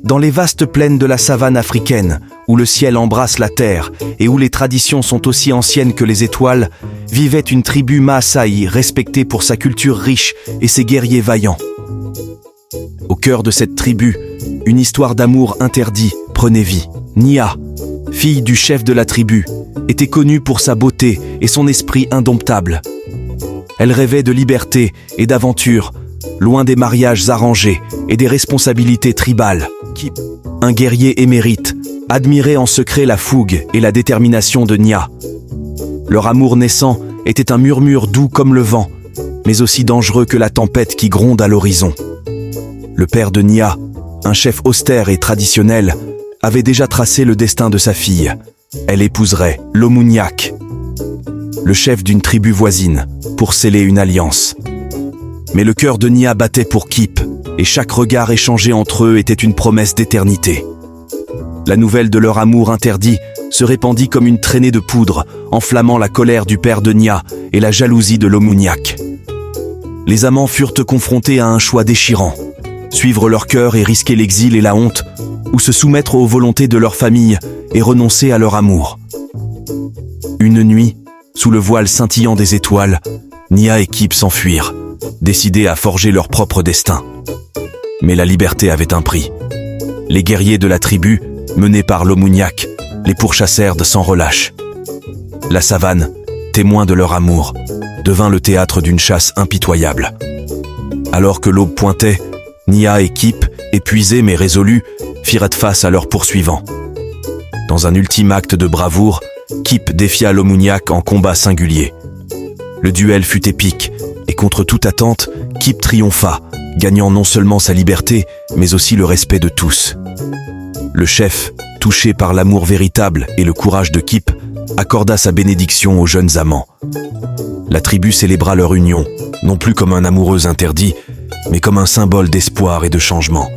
Dans les vastes plaines de la savane africaine, où le ciel embrasse la terre et où les traditions sont aussi anciennes que les étoiles, vivait une tribu Maasai respectée pour sa culture riche et ses guerriers vaillants. Au cœur de cette tribu, une histoire d'amour interdit prenait vie. Nia, fille du chef de la tribu, était connue pour sa beauté et son esprit indomptable. Elle rêvait de liberté et d'aventure, loin des mariages arrangés et des responsabilités tribales. Kip, un guerrier émérite, admirait en secret la fougue et la détermination de Nia. Leur amour naissant était un murmure doux comme le vent, mais aussi dangereux que la tempête qui gronde à l'horizon. Le père de Nia, un chef austère et traditionnel, avait déjà tracé le destin de sa fille. Elle épouserait l'Omouniak, le chef d'une tribu voisine, pour sceller une alliance. Mais le cœur de Nia battait pour Kip, et chaque regard échangé entre eux était une promesse d'éternité. La nouvelle de leur amour interdit se répandit comme une traînée de poudre, enflammant la colère du père de Nia et la jalousie de l'Omouniak. Les amants furent confrontés à un choix déchirant: suivre leur cœur et risquer l'exil et la honte, ou se soumettre aux volontés de leur famille et renoncer à leur amour. Une nuit, sous le voile scintillant des étoiles, Nia et Kip s'enfuirent, décidés à forger leur propre destin. Mais la liberté avait un prix. Les guerriers de la tribu, menés par l'Omouniak, les pourchassèrent sans relâche. La savane, témoin de leur amour, devint le théâtre d'une chasse impitoyable. Alors que l'aube pointait, Nia et Kip, épuisés mais résolus, firent face à leurs poursuivants. Dans un ultime acte de bravoure, Kip défia l'Omouniak en combat singulier. Le duel fut épique, et contre toute attente, Kip triompha, gagnant non seulement sa liberté, mais aussi le respect de tous. Le chef, touché par l'amour véritable et le courage de Kip, accorda sa bénédiction aux jeunes amants. La tribu célébra leur union, non plus comme un amoureux interdit, mais comme un symbole d'espoir et de changement.